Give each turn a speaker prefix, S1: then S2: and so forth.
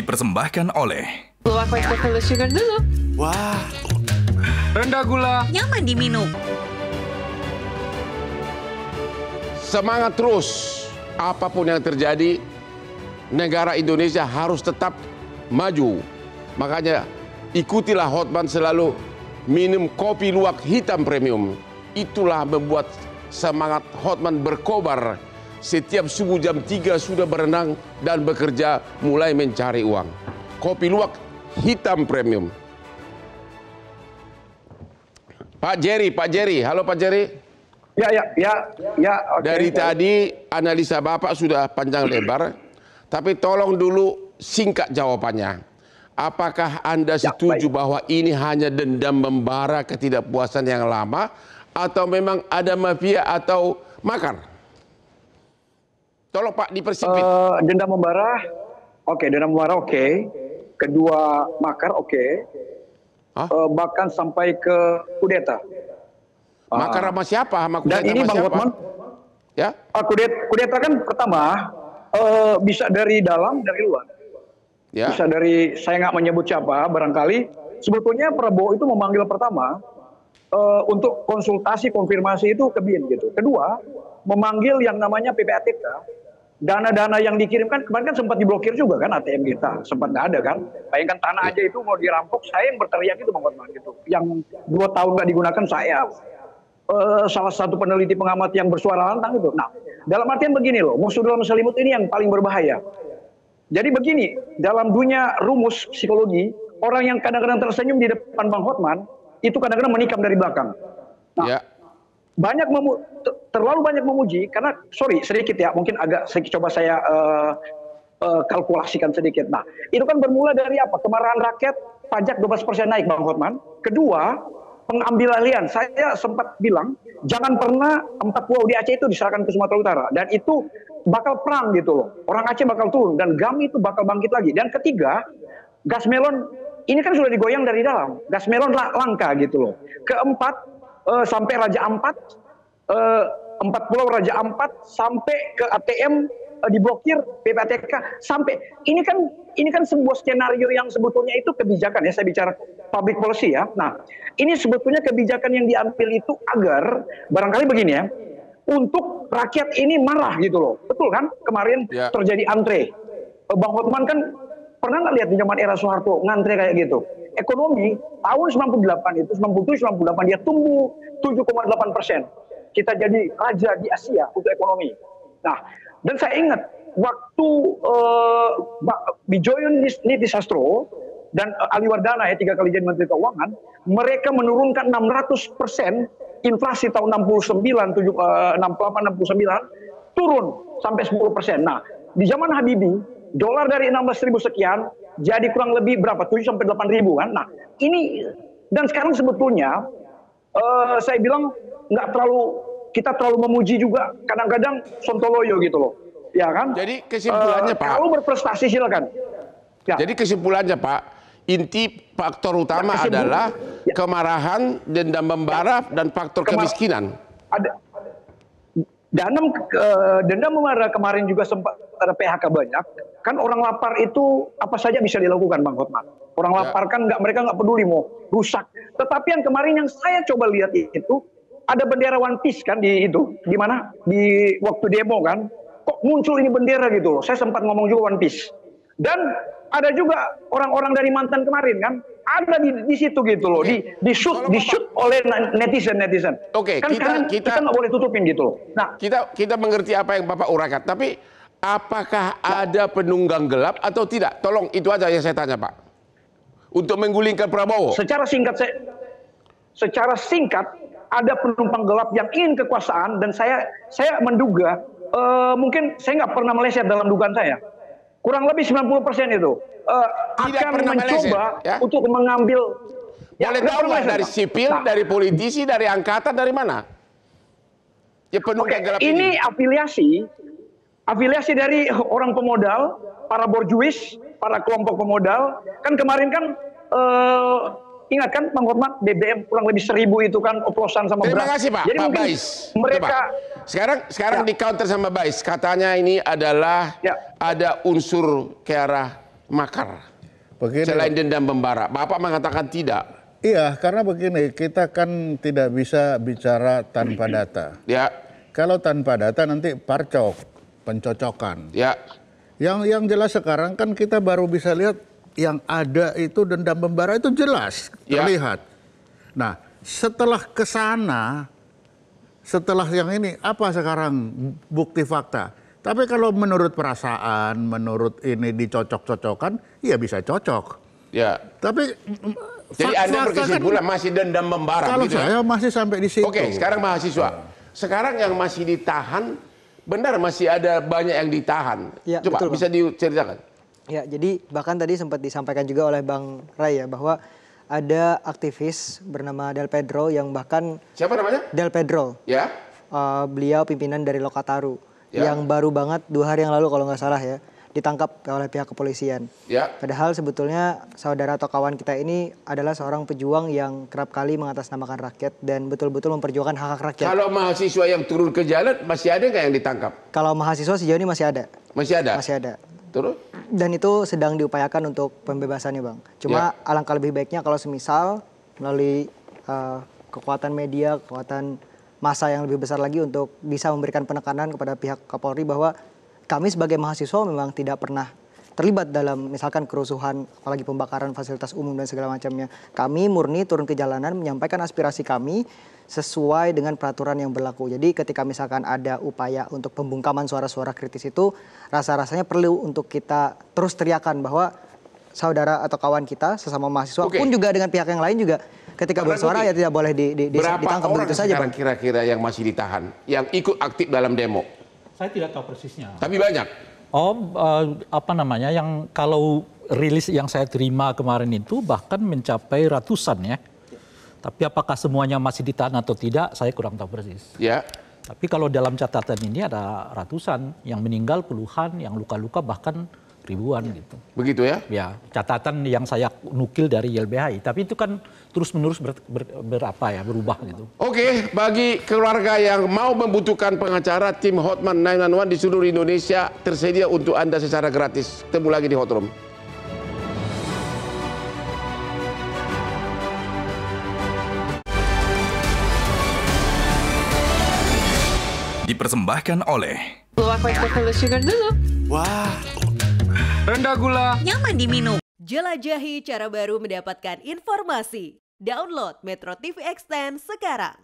S1: dipersembahkan oleh
S2: Luwak White Cocoa Sugar dulu.
S3: Wah, rendah gula.
S4: Nyaman diminum.
S5: Semangat terus, apapun yang terjadi, negara Indonesia harus tetap maju. Makanya ikutilah Hotman selalu minum kopi luwak hitam premium. Itulah membuat semangat Hotman berkobar. Setiap subuh jam 3 sudah berenang dan bekerja mulai mencari uang. Kopi luwak hitam premium. Pak Jerry, halo Pak Jerry.
S6: Ya. Okay.
S5: Dari tadi analisa Bapak sudah panjang lebar, tapi tolong dulu singkat jawabannya. Apakah Anda setuju bahwa ini hanya dendam membara ketidakpuasan yang lama, atau memang ada mafia atau makar? Tolong Pak dipersempit.
S6: Dendam membara, oke. Kedua makar, oke. Bahkan sampai ke kudeta.
S5: Makar sama siapa?
S6: Dan ini Bang Hotman,
S5: ya?
S6: Kudeta kan pertama bisa dari dalam, dari luar.
S5: Ya.
S6: Bisa dari, saya nggak menyebut siapa, barangkali sebetulnya Prabowo itu memanggil pertama untuk konsultasi konfirmasi itu ke BIN gitu. Kedua, memanggil yang namanya PPATK. Dana-dana yang dikirimkan kemarin kan sempat diblokir juga kan ATM kita, sempat nggak ada kan. Bayangkan tanah aja itu mau dirampok, saya yang berteriak itu Bang Hotman gitu. Yang 2 tahun nggak digunakan saya salah satu peneliti pengamat yang bersuara lantang itu. Nah, dalam artian begini loh, musuh dalam selimut ini yang paling berbahaya. Jadi begini, dalam dunia rumus psikologi, orang yang kadang-kadang tersenyum di depan Bang Hotman itu kadang-kadang menikam dari belakang. Nah, terlalu banyak memuji karena sedikit ya, mungkin agak coba saya kalkulasikan sedikit. Nah, itu kan bermula dari apa? Kemarahan rakyat, pajak 12% naik Bang Hotman. Kedua, pengambil alihan. Saya sempat bilang jangan pernah 4 pulau di Aceh itu diserahkan ke Sumatera Utara, dan itu bakal perang gitu loh. Orang Aceh bakal turun dan GAMI itu bakal bangkit lagi. Dan ketiga, gas melon ini kan sudah digoyang dari dalam. Gas melon langka gitu loh. Keempat, sampai Raja Ampat, 4 pulau Raja Ampat sampai ke ATM diblokir PPATK sampai ini kan sebuah skenario yang sebetulnya itu kebijakan ya, saya bicara public policy ya. Nah, ini sebetulnya kebijakan yang diambil itu agar barangkali begini ya, untuk rakyat ini marah gitu loh. Betul kan? Kemarin terjadi antre. Bang Hotman kan pernah nggak lihat di zaman era Soeharto ngantre kayak gitu? Ekonomi tahun 98 itu 97-98 dia tumbuh 7,8%. Kita jadi raja di Asia untuk ekonomi. Nah, dan saya ingat waktu Bijoyo Nittisastro dan Ali Wardana ya 3 kali jadi Menteri Keuangan, mereka menurunkan 600% inflasi tahun 69, 68, 69 turun sampai 10%. Nah, di zaman Habibie dolar dari 16.000 sekian jadi kurang lebih berapa? 7 sampai 8.000 kan. Nah, ini dan sekarang sebetulnya saya bilang kita terlalu memuji juga kadang-kadang sontoloyo gitu loh. Ya kan?
S5: Jadi kesimpulannya Pak.
S6: Kalau berprestasi silakan. Ya.
S5: Jadi kesimpulannya Pak, inti faktor utama adalah kemarahan, dendam membara dan faktor kemiskinan. Dendam membara kemarin juga sempat ada PHK banyak. Kan orang lapar itu apa saja bisa dilakukan Bang Hotman. Orang lapar kan mereka nggak peduli mau rusak. Tetapi yang kemarin yang saya coba lihat itu ada bendera One Piece kan di mana di waktu demo kan. Kok muncul ini bendera gitu loh. Saya sempat ngomong juga One Piece. Dan ada juga orang-orang dari mantan kemarin kan ada di situ gitu loh. Di shoot oleh netizen. Oke,
S6: kan kita nggak boleh tutupin gitu loh. Nah,
S5: kita mengerti apa yang Bapak uraikan, tapi apakah ada penunggang gelap atau tidak? Tolong itu aja yang saya tanya Pak. Untuk menggulingkan Prabowo.
S6: Secara singkat ada penumpang gelap yang ingin kekuasaan, dan saya menduga mungkin saya nggak pernah meleset dalam dugaan saya. Kurang lebih 90% itu akan mencoba untuk mengambil.
S5: Boleh tahu dari sipil, dari politisi, dari angkatan, dari mana? Ya penunggang gelap
S6: ini afiliasi dari orang pemodal, para borjuis, para kelompok pemodal. Kan kemarin kan ingat kan Bang Hotman, BBM kurang lebih 1.000 itu kan oplosan sama beras.
S5: Terima kasih Pak.
S6: Jadi
S5: Pak Bais.
S6: Mereka
S5: sekarang di counter sama Bais. Katanya ini adalah ada unsur ke arah
S3: makar?
S1: Begini,
S3: Selain dendam membara, Bapak mengatakan tidak.
S1: iya, karena begini, kita kan tidak bisa bicara tanpa data.
S3: Ya,
S1: Kalau tanpa data nanti parcok, pencocokan.
S3: ya,
S1: Yang jelas sekarang kan kita baru bisa lihat yang ada itu dendam membara itu jelas
S3: Ya.
S1: terlihat. Nah, setelah ke sana, setelah yang ini apa sekarang bukti fakta? Tapi kalau menurut perasaan, menurut ini dicocok-cocokkan, ya bisa cocok.
S3: ya.
S1: Tapi
S3: Jadi Anda
S1: fakta
S3: berkesimpulan masih dendam membara.
S1: kalau
S3: gitu ya?
S1: saya masih sampai di situ.
S3: Oke, sekarang mahasiswa. Sekarang yang masih ditahan, benar masih ada banyak yang ditahan.
S4: Ya,
S3: Coba
S4: betul, Bang.
S3: bisa diceritakan.
S4: Ya, jadi bahkan tadi sempat disampaikan juga oleh Bang Ray ya bahwa ada aktivis bernama Del Pedro yang bahkan
S3: Siapa namanya?
S4: Del Pedro,
S3: Ya,
S4: beliau pimpinan dari Lokataru
S3: Ya.
S4: yang baru banget 2 hari yang lalu kalau nggak salah ya ditangkap oleh pihak kepolisian.
S3: ya.
S4: Padahal sebetulnya saudara atau kawan kita ini adalah seorang pejuang yang kerap kali mengatasnamakan rakyat dan betul-betul memperjuangkan hak-hak rakyat.
S3: Kalau mahasiswa yang turun ke jalan, masih ada nggak yang ditangkap?
S4: Kalau mahasiswa sejauh ini masih ada.
S3: Masih ada?
S4: Masih ada.
S3: Terus?
S4: Dan itu sedang diupayakan untuk pembebasannya, Bang. Cuma alangkah lebih baiknya kalau semisal melalui kekuatan media, kekuatan massa yang lebih besar lagi untuk bisa memberikan penekanan kepada pihak Kapolri bahwa kami sebagai mahasiswa memang tidak pernah terlibat dalam misalkan kerusuhan, apalagi pembakaran fasilitas umum dan segala macamnya. Kami murni turun ke jalanan menyampaikan aspirasi kami sesuai dengan peraturan yang berlaku. Jadi ketika misalkan ada upaya untuk pembungkaman suara-suara kritis itu, rasa-rasanya perlu untuk kita terus teriakan bahwa saudara atau kawan kita sesama mahasiswa pun juga dengan pihak yang lain juga ketika bersuara ya tidak boleh ditangkap begitu saja, Bang.
S3: Berapa orang kira-kira yang masih ditahan, yang ikut aktif dalam demo?
S7: Saya tidak tahu persisnya.
S3: Tapi banyak.
S7: Yang kalau rilis yang saya terima kemarin itu bahkan mencapai ratusan ya. Tapi apakah semuanya masih ditahan atau tidak, saya kurang tahu persis.
S3: Ya.
S7: Tapi kalau dalam catatan ini ada ratusan, yang meninggal puluhan, yang luka-luka bahkan ribuan gitu.
S3: Begitu ya?
S7: Ya, catatan yang saya nukil dari YLBHI. Tapi itu kan terus-menerus berubah gitu.
S3: Oke, bagi keluarga yang mau membutuhkan pengacara, tim Hotman 911 di seluruh Indonesia tersedia untuk Anda secara gratis. Ketemu lagi di Hot Room.
S8: Dipersembahkan oleh
S2: Luwak White Chocolate Sugar dulu.
S3: Wah, rendah gula.
S9: Nyaman diminum.
S10: Jelajahi cara baru mendapatkan informasi. Download Metro TV Extend sekarang.